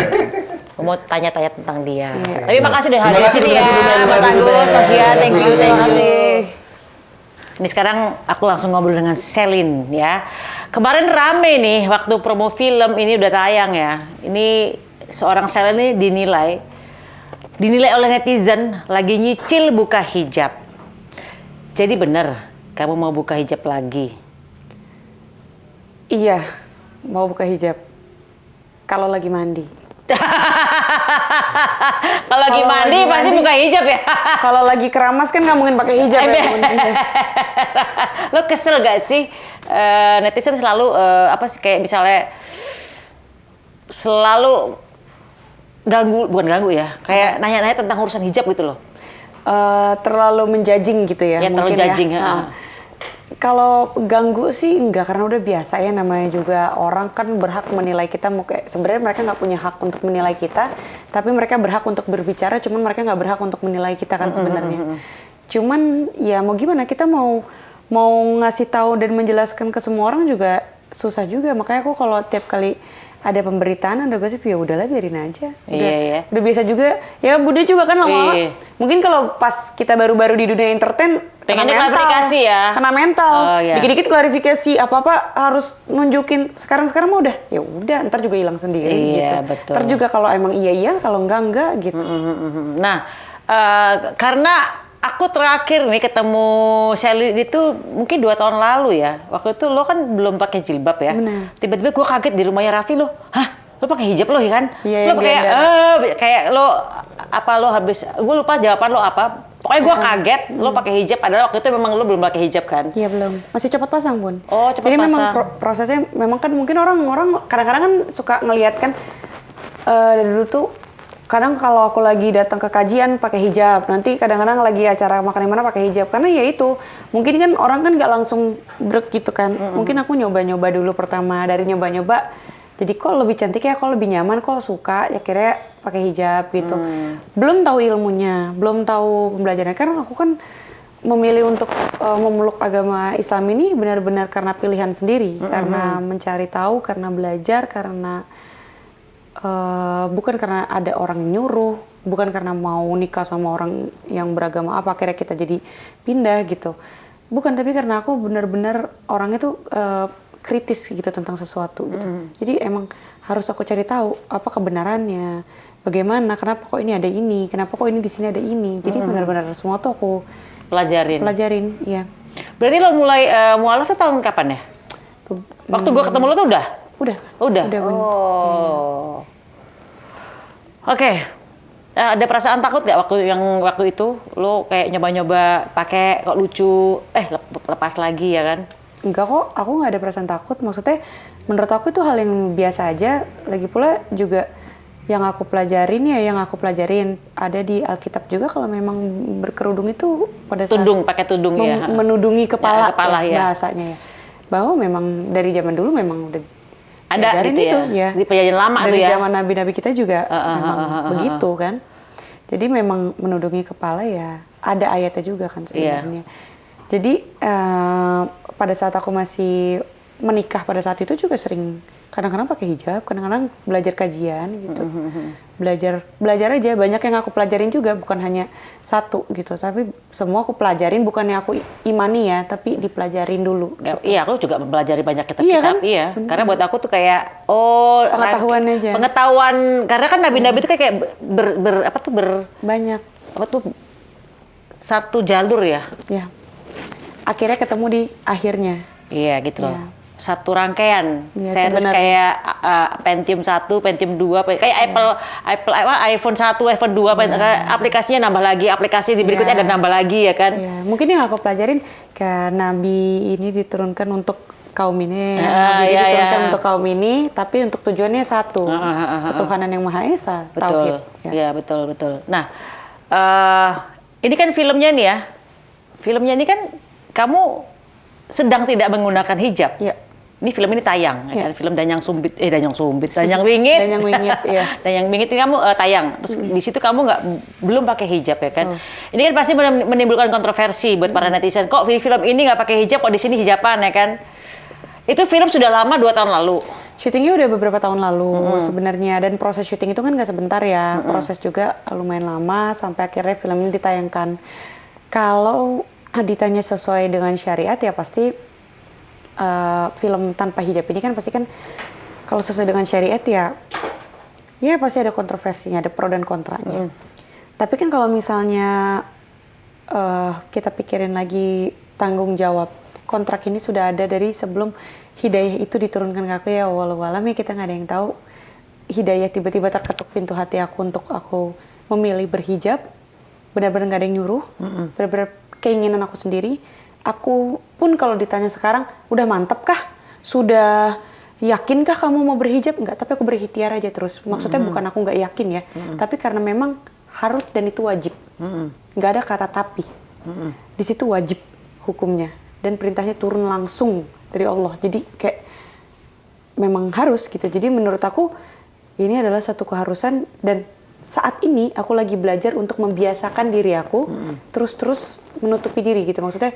Aku mau tanya-tanya tentang dia. Iya. Tapi makasih udah Terima hadir di kasih, sini terima ya, kasih, Bunda. Mas Terima kasih, Agus, Bunda. Mas Hian, thank you. Terima kasih. Ini sekarang aku langsung ngobrol dengan Selin ya. Kemarin rame nih waktu promo film ini udah tayang ya. Ini seorang Selin ini dinilai oleh netizen lagi nyicil buka hijab. Jadi bener kamu mau buka hijab lagi? Iya, mau buka hijab. Kalau lagi mandi. Kalau lagi Kalau mandi lagi pasti mandi. buka hijab ya. Kalau lagi keramas kan nggak mungkin pakai hijab ya. teman-teman. Lo kesel gak sih netizen selalu apa sih kayak misalnya selalu bukan ganggu ya, kayak nanya-nanya tentang urusan hijab gitu loh. Terlalu menjudging gitu ya. Ya, terlalu mungkin judging, ya. ha. Kalau ganggu sih enggak, karena udah biasa ya, namanya juga orang kan berhak menilai kita. Sebenarnya mereka nggak punya hak untuk menilai kita, tapi mereka berhak untuk berbicara, cuman mereka nggak berhak untuk menilai kita kan sebenarnya. Cuman ya mau gimana, kita mau ngasih tahu dan menjelaskan ke semua orang juga susah juga. Makanya aku kalau tiap kali ada pemberitaan, ada gosip, ya udahlah biarin aja. Udah biasa juga. Ya Bunda juga kan lama-lama. Iya. Mungkin kalau pas kita baru-baru di dunia entertain, Pengennya klarifikasi ya. kena mental. Oh, iya. Dikit-dikit klarifikasi, apa-apa harus nunjukin. Sekarang mah udah, ya udah, ntar juga hilang sendiri Iya, gitu. betul. Ntar juga kalau emang iya, kalau enggak gitu. Nah, karena aku terakhir nih ketemu Selin itu mungkin 2 tahun lalu ya. Waktu itu lo kan belum pakai jilbab ya. Benar. Tiba-tiba gue kaget di rumahnya Raffi lo. Hah? Lo pakai hijab lo ya kan? Iya, Terus lo yang kayak lo apa lo habis gue lupa jawaban lo apa. Pokoknya gue kaget lo pakai hijab padahal waktu itu memang lo belum pakai hijab kan. Iya belum, masih cepat pasang Bun. Oh, cepat Jadi memang pasang. prosesnya memang kan mungkin orang-orang kadang-kadang kan suka ngelihat kan dari dulu tuh kadang kalau aku lagi datang ke kajian pakai hijab, nanti kadang-kadang lagi acara makan di mana pakai hijab, karena ya itu mungkin kan orang kan nggak langsung brek gitu kan. Mungkin aku nyoba-nyoba dulu pertama, dari nyoba-nyoba jadi kok lebih cantik ya, kok lebih nyaman, kok suka ya kira pakai hijab gitu. Belum tahu ilmunya, belum tahu pembelajarannya, karena aku kan memilih untuk memeluk agama Islam ini benar-benar karena pilihan sendiri, karena mencari tahu, karena belajar, karena bukan karena ada orang yang nyuruh, bukan karena mau nikah sama orang yang beragama apa akhirnya kita jadi pindah gitu. Bukan, tapi karena aku benar-benar orangnya tuh kritis gitu tentang sesuatu gitu. Jadi emang harus aku cari tahu apa kebenarannya, bagaimana, kenapa kok ini ada ini, kenapa kok ini di sini ada ini. Jadi benar-benar semua tuh aku pelajarin, iya. Berarti lo mulai mualaf tuh tahun kapan ya? Waktu gue ketemu lo tuh udah? Udah. Bener. Oh. Oke. Ada perasaan takut nggak waktu itu lo kayak nyoba-nyoba pakai kok lucu, lepas lagi ya kan? Enggak kok, aku nggak ada perasaan takut. Maksudnya menurut aku itu hal yang biasa aja. Lagi pula juga yang aku pelajarin ada di Alkitab juga, kalau memang berkerudung itu pada saat Pakai tudung ya. menudungi kepala, ya. bahasanya ya. Bahwa memang dari zaman dulu memang udah Ada diajarin gitu itu ya. ya. Di perjanjian lama dari tuh ya. zaman nabi-nabi kita juga memang begitu kan. Jadi memang menudungi kepala ya, ada ayatnya juga kan sebenarnya. Jadi pada saat aku masih menikah pada saat itu juga sering kadang-kadang pakai hijab, kadang-kadang belajar kajian gitu. Belajar aja, banyak yang aku pelajarin juga, bukan hanya satu gitu, tapi semua aku pelajarin, bukannya aku imani ya, tapi dipelajarin dulu. Ya, Gitu. iya, aku juga mempelajari banyak kitab-kitab. Iya kan? Iya, Bener. karena buat aku tuh kayak Pengetahuan aja. Pengetahuan, karena kan nabi-nabi itu kayak Banyak. satu jalur ya. Ya. Akhirnya ketemu di akhirnya. Iya gitu loh. Iya. satu rangkaian Iya, series sebenarnya. kayak Pentium 1, Pentium 2, kayak iPhone 1, iPhone 2, aplikasinya nambah lagi, aplikasi di berikutnya Iya. ada nambah lagi ya kan. Ya, mungkin yang aku pelajarin kayak Nabi ini diturunkan untuk kaum ini, Ah, Nabi ini iya, diturunkan iya. untuk kaum ini, tapi untuk tujuannya satu, ketuhanan yang Maha Esa, tauhid. Betul. Ya, betul. Nah, ini kan filmnya nih ya. Filmnya ini kan kamu sedang tidak menggunakan hijab. Iya. Ini film ini tayang, ya Iya. kan? Film Danyang Wingit. Danyang Wingit, iya. Danyang Wingit ini kamu tayang. Terus di situ kamu belum pakai hijab ya kan? Ini kan pasti menimbulkan kontroversi buat para netizen. Kok di film ini nggak pakai hijab, kok di sini hijaban ya kan? Itu film sudah lama 2 tahun lalu. Syutingnya udah beberapa tahun lalu sebenarnya, dan proses syuting itu kan nggak sebentar ya, proses juga lumayan lama sampai akhirnya film ini ditayangkan. Kalau ditanya sesuai dengan syariat ya pasti film tanpa hijab ini kan pasti kan kalau sesuai dengan syariat ya pasti ada kontroversinya, ada pro dan kontranya. Tapi kan kalau misalnya kita pikirin lagi tanggung jawab, kontrak ini sudah ada dari sebelum hidayah itu diturunkan ke aku, ya walau alam ya kita nggak ada yang tahu. Hidayah tiba-tiba terketuk pintu hati aku untuk aku memilih berhijab, benar-benar nggak ada yang nyuruh, benar-benar keinginan aku sendiri. Aku pun kalau ditanya sekarang, udah mantap kah? Sudah yakinkah kamu mau berhijab? Enggak, tapi aku berikhtiar aja terus. Maksudnya bukan aku nggak yakin ya, tapi karena memang harus dan itu wajib. Nggak ada kata tapi. Di situ wajib hukumnya. Dan perintahnya turun langsung dari Allah. Jadi kayak memang harus gitu. Jadi menurut aku ini adalah satu keharusan, dan saat ini aku lagi belajar untuk membiasakan diri aku terus menutupi diri gitu. Maksudnya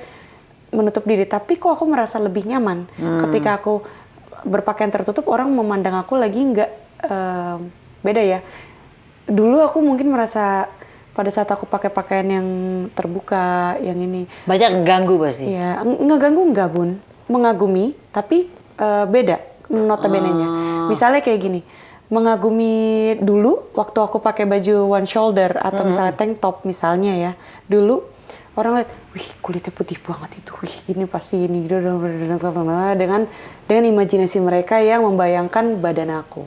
menutup diri, tapi kok aku merasa lebih nyaman ketika aku berpakaian tertutup. Orang memandang aku lagi nggak beda ya. Dulu aku mungkin merasa pada saat aku pakai pakaian yang terbuka, yang ini Banyak ganggu pasti. ya nggak ganggu, nggak Bun, mengagumi, tapi beda notabene-nya. Misalnya kayak gini, mengagumi dulu waktu aku pakai baju one shoulder atau misalnya tank top misalnya ya, dulu orang lihat, wih kulitnya putih banget itu, wih ini pasti ini, dengan imajinasi mereka yang membayangkan badan aku.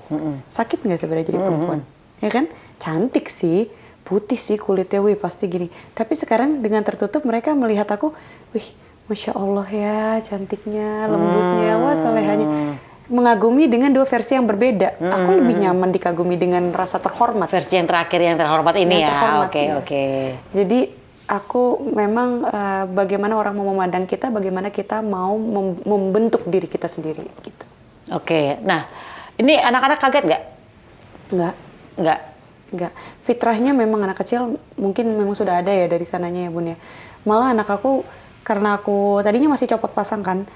Sakit nggak sebenarnya jadi perempuan, ya kan? Cantik sih, putih sih kulitnya, wih pasti gini. Tapi sekarang dengan tertutup mereka melihat aku, wih masya Allah ya, cantiknya, lembutnya, wah solehanya. Mengagumi dengan dua versi yang berbeda. Aku lebih nyaman dikagumi dengan rasa terhormat. Versi yang terakhir yang terhormat ini Yang ya. terhormat, Oke, ya. oke. Jadi aku memang bagaimana orang mau memandang kita, bagaimana kita mau membentuk diri kita sendiri gitu. Oke. Nah, ini anak-anak kaget nggak? Enggak. Nggak. Fitrahnya memang anak kecil mungkin memang sudah ada ya dari sananya ya Bun ya. Malah anak aku, karena aku tadinya masih copot pasang kan.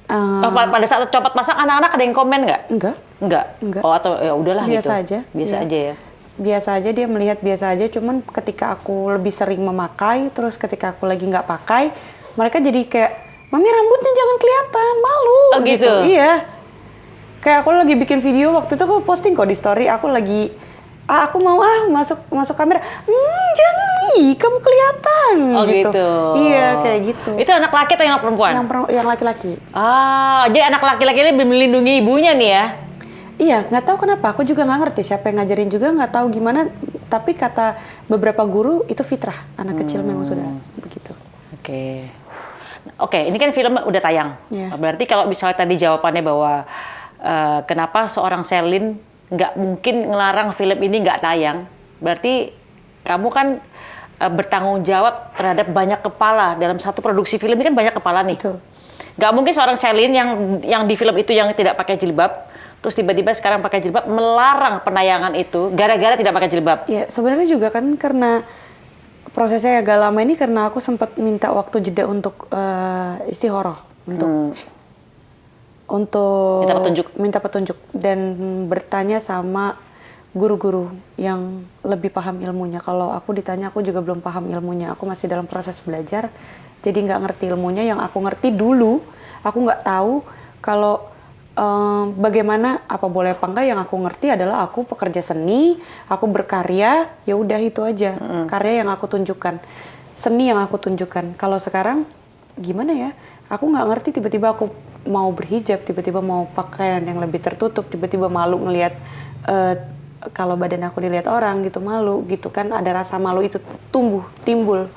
Pada saat copot pasang, anak-anak ada yang komen nggak? Enggak. Enggak. Oh, atau ya udahlah Biasa gitu. aja. Biasa Iya. aja ya. Biasa aja, dia melihat biasa aja, cuman ketika aku lebih sering memakai, terus ketika aku lagi nggak pakai, mereka jadi kayak, Mami rambutnya jangan kelihatan, malu. Oh, gitu? Iya. Kayak aku lagi bikin video, waktu itu aku posting kok di story, aku lagi, aku mau masuk kamera, jangan, kamu kelihatan. Oh gitu. Iya, kayak gitu. Itu anak laki atau anak perempuan? Yang laki-laki. Jadi anak laki-laki ini lebih melindungi ibunya nih ya? Iya, nggak tahu kenapa. Aku juga nggak ngerti siapa yang ngajarin juga, nggak tahu gimana. Tapi kata beberapa guru itu fitrah. Anak kecil memang sudah begitu. Oke, ini kan film udah tayang. Iya. Berarti kalau misalnya tadi jawabannya bahwa kenapa seorang Sherlyn nggak mungkin ngelarang film ini nggak tayang, berarti kamu kan bertanggung jawab terhadap banyak kepala dalam satu produksi film ini kan banyak kepala nih. Betul. Nggak mungkin seorang Sherlyn yang di film itu yang tidak pakai jilbab, terus tiba-tiba sekarang pakai jilbab melarang penayangan itu gara-gara tidak pakai jilbab. Ya sebenarnya juga kan karena prosesnya agak lama ini, karena aku sempat minta waktu jeda untuk istikharah, untuk minta petunjuk dan bertanya sama guru-guru yang lebih paham ilmunya. Kalau aku ditanya, aku juga belum paham ilmunya. Aku masih dalam proses belajar, jadi nggak ngerti ilmunya. Yang aku ngerti dulu, aku nggak tahu kalau bagaimana, apa boleh apa enggak. Yang aku ngerti adalah aku pekerja seni, aku berkarya, ya udah itu aja. Karya yang aku tunjukkan, seni yang aku tunjukkan. Kalau sekarang gimana ya? Aku nggak ngerti, tiba-tiba aku mau berhijab, tiba-tiba mau pakaian yang lebih tertutup, tiba-tiba malu ngelihat kalau badan aku dilihat orang gitu, malu gitu kan, ada rasa malu itu timbul.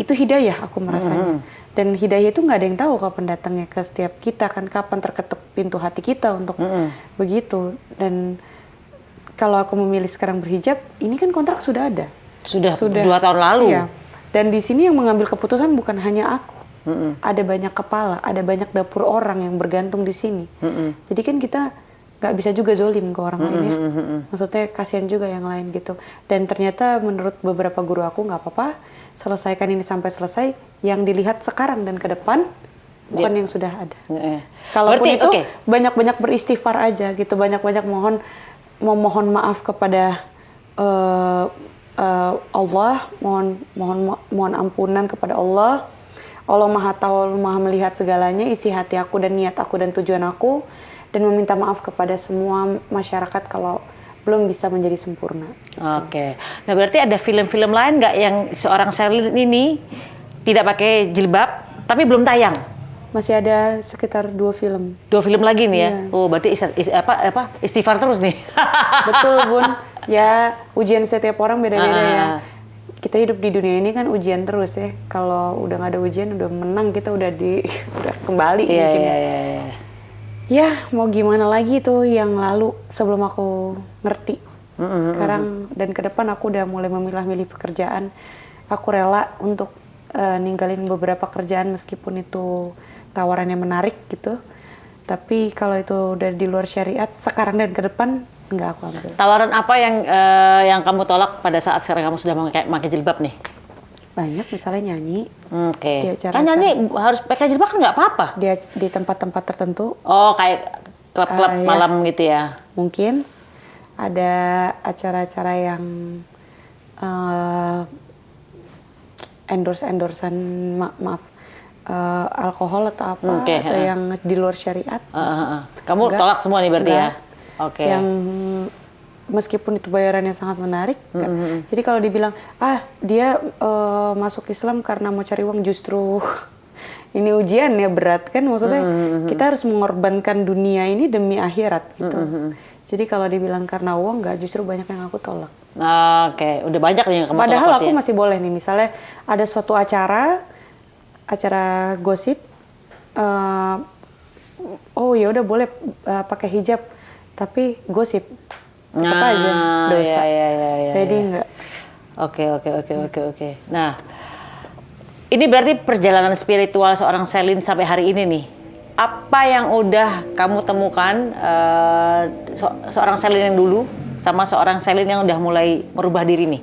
Itu hidayah aku merasanya. Dan hidayah itu nggak ada yang tahu kapan datangnya ke setiap kita kan, kapan terketuk pintu hati kita untuk begitu. Dan kalau aku memilih sekarang berhijab, ini kan kontrak sudah ada. Sudah 2 tahun lalu. Iya. Dan di sini yang mengambil keputusan bukan hanya aku. Ada banyak kepala, ada banyak dapur orang yang bergantung di sini. Jadi kan kita nggak bisa juga zolim ke orang lain ya. Maksudnya kasihan juga yang lain gitu. Dan ternyata menurut beberapa guru aku nggak apa-apa, selesaikan ini sampai selesai. Yang dilihat sekarang dan ke depan bukan yang sudah ada. Kalaupun Berarti, itu oke. banyak-banyak beristighfar aja gitu, banyak-banyak mohon maaf kepada Allah, mohon ampunan kepada Allah. Allah Maha Tahu, Maha melihat segalanya, isi hati aku dan niat aku dan tujuan aku, dan meminta maaf kepada semua masyarakat kalau belum bisa menjadi sempurna. Oke. Nah, berarti ada film-film lain nggak yang seorang Sherlyn ini tidak pakai jilbab tapi belum tayang? Masih ada sekitar 2 film. 2 film lagi nih ya. Iya. Oh, berarti istighfar terus nih. Betul, Bun. Ya, ujian setiap orang beda-beda ya. Ah. Kita hidup di dunia ini kan ujian terus ya. Kalau udah nggak ada ujian, udah menang, kita udah udah kembali Iya, mungkin iya, ya. iya. Ya, mau gimana lagi tuh yang lalu sebelum aku ngerti. Sekarang dan ke depan aku udah mulai memilah-milih pekerjaan. Aku rela untuk ninggalin beberapa kerjaan meskipun itu tawarannya menarik gitu. Tapi kalau itu udah di luar syariat, sekarang dan ke depan nggak aku ambil. Tawaran apa yang kamu tolak pada saat sekarang kamu sudah pakai jilbab nih? Banyak, misalnya nyanyi. Oke. Di acara-acara. Kan nyanyi harus pakai jilbab kan nggak apa-apa. Di tempat-tempat tertentu. Oh, kayak klub-klub Ya. malam gitu ya. Mungkin ada acara-acara yang endorse-endorsean alkohol atau apa, Oke, atau yang di luar syariat. Kamu Enggak. tolak semua nih berarti Enggak. ya? Oke. Yang meskipun itu bayarannya sangat menarik, enggak. Jadi kalau dibilang, dia masuk Islam karena mau cari uang, justru ini ujian ya, berat kan, maksudnya kita harus mengorbankan dunia ini demi akhirat gitu. Jadi kalau dibilang karena uang, enggak, justru banyak yang aku tolak. Oke, udah banyak nih yang kamu Padahal tolak aku berarti ya? masih boleh nih, misalnya ada suatu acara gosip, oh ya udah boleh pakai hijab, tapi gosip tetap aja dosa. Iya. Jadi enggak. Oke. Nah, ini berarti perjalanan spiritual seorang Sherlyn sampai hari ini nih. Apa yang udah kamu temukan seorang Sherlyn yang dulu sama seorang Sherlyn yang udah mulai merubah diri nih?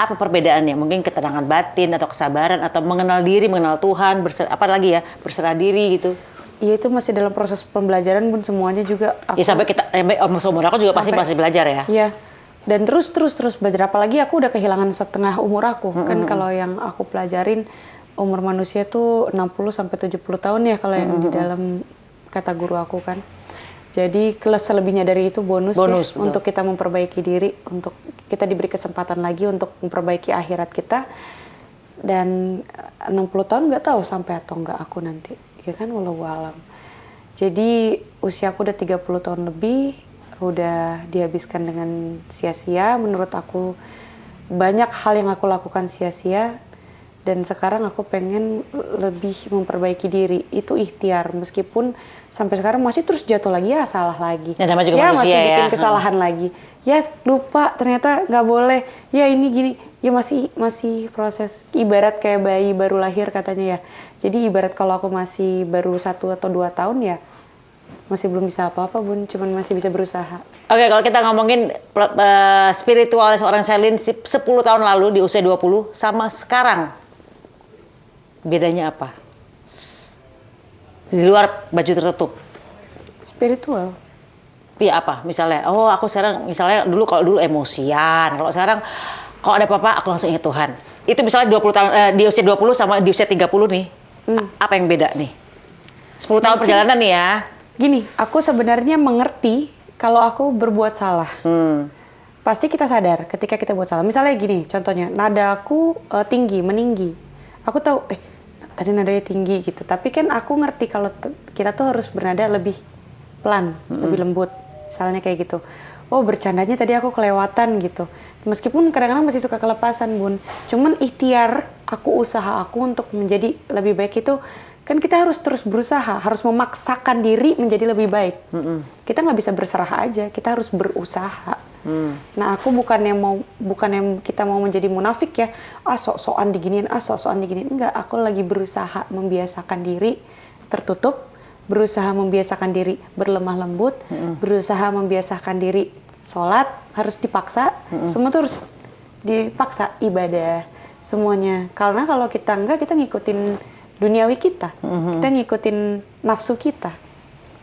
Apa perbedaannya? Mungkin ketenangan batin atau kesabaran atau mengenal diri, mengenal Tuhan, berserah diri gitu. Iya, itu masih dalam proses pembelajaran, Bun, semuanya juga aku. Ya sampai seumur aku juga pasti masih belajar ya. Iya. Dan terus belajar, apalagi aku udah kehilangan setengah umur aku. Kan kalau yang aku pelajarin umur manusia tuh 60 sampai 70 tahun ya kalau yang di dalam kata guru aku kan. Jadi selebihnya dari itu bonus ya, betul. untuk kita memperbaiki diri, untuk kita diberi kesempatan lagi untuk memperbaiki akhirat kita. Dan 60 tahun nggak tahu sampai atau nggak aku nanti. Ya kan, wallahu alam. Jadi usia aku udah 30 tahun lebih, udah dihabiskan dengan sia-sia. Menurut aku banyak hal yang aku lakukan sia-sia. Dan sekarang aku pengen lebih memperbaiki diri. Itu ikhtiar, meskipun sampai sekarang masih terus jatuh lagi, ya salah lagi. Ya, namanya juga ya manusia masih bikin ya. kesalahan lagi. Ya lupa, ternyata nggak boleh. Ya ini gini, ya masih proses. Ibarat kayak bayi baru lahir katanya ya. Jadi ibarat kalau aku masih baru 1 atau 2 tahun ya, masih belum bisa apa-apa, Bun. Cuman masih bisa berusaha. Oke, kalau kita ngomongin spiritual seorang Sherlyn 10 tahun lalu di usia 20 sama sekarang, bedanya apa? Di luar baju tertutup. Spiritual. Iya apa? Misalnya, aku sekarang, misalnya kalau dulu emosian, kalau sekarang kalau ada apa-apa aku langsung ingat Tuhan. Itu misalnya 20 tahun di usia 20 sama di usia 30 nih. Apa yang beda nih? 10 tahun perjalanan nih ya. Gini, aku sebenarnya mengerti kalau aku berbuat salah. Pasti kita sadar ketika kita buat salah. Misalnya gini, contohnya nada aku tinggi, meninggi. Aku tahu, tadi nadanya tinggi gitu. Tapi kan aku ngerti kalau kita tuh harus bernada lebih pelan, lebih lembut. Misalnya kayak gitu. Oh, bercandanya tadi aku kelewatan gitu. Meskipun kadang-kadang masih suka kelepasan, Bun. Cuman ikhtiar usaha aku untuk menjadi lebih baik itu, kan kita harus terus berusaha, harus memaksakan diri menjadi lebih baik. Kita nggak bisa berserah aja, kita harus berusaha. Nah, aku bukannya kita mau menjadi munafik ya, sok-sokan diginiin, sok-sokan diginiin. Enggak, aku lagi berusaha membiasakan diri tertutup, berusaha membiasakan diri berlemah lembut, berusaha membiasakan diri sholat, harus dipaksa, semua tuh harus dipaksa, ibadah, semuanya. Karena kalau kita enggak, kita ngikutin duniawi kita, kita ngikutin nafsu kita,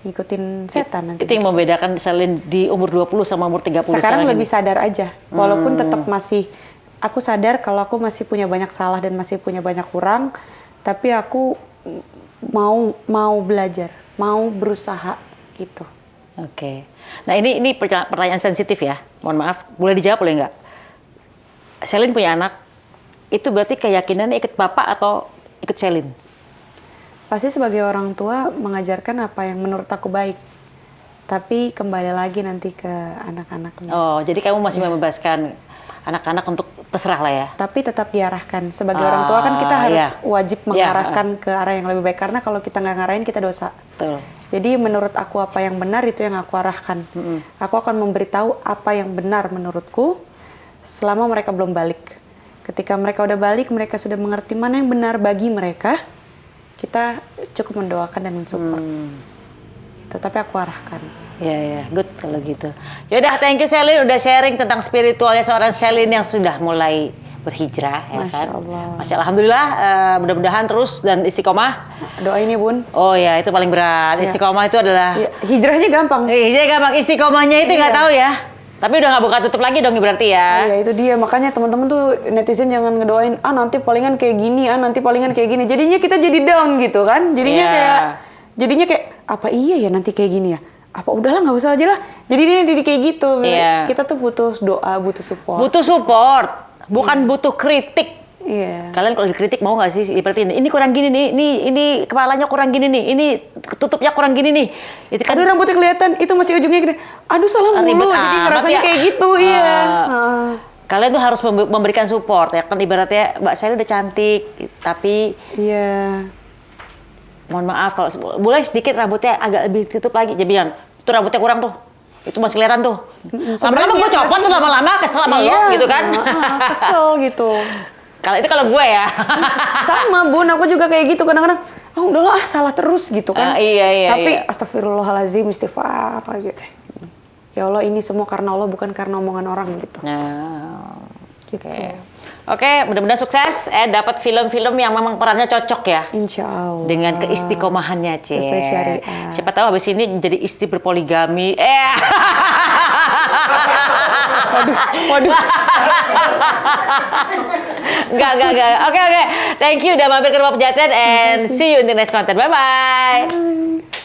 ngikutin setan nanti. Itu yang membedakan Selin di umur 20 sama umur 30 Sekarang lebih ini. sadar aja, walaupun tetap masih, aku sadar kalau aku masih punya banyak salah dan masih punya banyak kurang, tapi aku mau belajar, mau berusaha gitu. Oke. Nah, ini pertanyaan sensitif ya. Mohon maaf, boleh dijawab boleh nggak? Selin punya anak, itu berarti keyakinannya ikut bapak atau ikut Selin? Pasti sebagai orang tua mengajarkan apa yang menurut aku baik. Tapi kembali lagi nanti ke anak-anaknya. Oh, jadi kamu masih membebaskan anak-anak untuk terserah lah ya? Tapi tetap diarahkan. Sebagai orang tua kan kita harus wajib mengarahkan ke arah yang lebih baik. Karena kalau kita nggak ngarahin, kita dosa. Betul. Jadi menurut aku apa yang benar itu yang aku arahkan. Aku akan memberitahu apa yang benar menurutku selama mereka belum balik. Ketika mereka udah balik, mereka sudah mengerti mana yang benar bagi mereka, kita cukup mendoakan dan mensupport. Gitu, tapi aku arahkan. Ya, good kalau gitu. Yaudah, thank you Selin udah sharing tentang spiritualnya seorang Selin yang sudah mulai berhijrah, ya Masya kan? Allah. Masya Allah. Alhamdulillah, mudah-mudahan terus dan istiqomah. Doain ya, Bun. Oh ya, itu paling berat. Ya. Istiqomah itu adalah... Ya, hijrahnya gampang. Hijrah gampang, istiqomahnya itu nggak Iya. tahu ya. Tapi udah nggak buka tutup lagi dong berarti ya. Ya itu dia, makanya teman-teman tuh netizen jangan ngedoain, nanti palingan kayak gini, nanti palingan kayak gini. Jadinya kita jadi down gitu kan. Jadinya kayak apa iya ya nanti kayak gini ya? Apa udahlah nggak usah aja lah. Jadi kayak gitu. Iya. Kita tuh butuh doa, butuh support. Butuh support, bukan butuh kritik. Iya. Kalian kalau dikritik mau nggak sih? Seperti ini kurang gini nih, ini kepalanya kurang gini nih, ini tutupnya kurang gini nih. Itu kan Aduh rambutnya kelihatan, itu masih ujungnya gini. Aduh salah Ribet mulu, jadi amat ngerasanya ya. kayak gitu, iya. Kalian tuh harus memberikan support ya kan, ibaratnya Mbak Selin udah cantik, tapi Iya. mohon maaf kalau boleh sedikit rambutnya agak lebih tutup lagi, Jebian. Itu rambutnya kurang tuh. Itu masih kelihatan tuh. Lama-lama gue copot tuh lama-lama kesel sama lo gitu kan. Kesel gitu. Kalau gue ya. Sama Bun, aku juga kayak gitu kadang-kadang. Udahlah salah terus gitu kan. Iya. Tapi astagfirullahaladzim, istighfar lagi. Ya Allah ini semua karena Allah bukan karena omongan orang gitu. Nah, Gitu. Oke, mudah-mudahan sukses. Dapat film-film yang memang perannya cocok ya. Insya Allah. Dengan keistiqomahannya, Cie. Sesuai syariat. Siapa tahu habis ini jadi istri berpoligami. Waduh. Enggak. Oke. Thank you udah mampir ke Rumah Pejaten and see you in the next content. Bye-bye.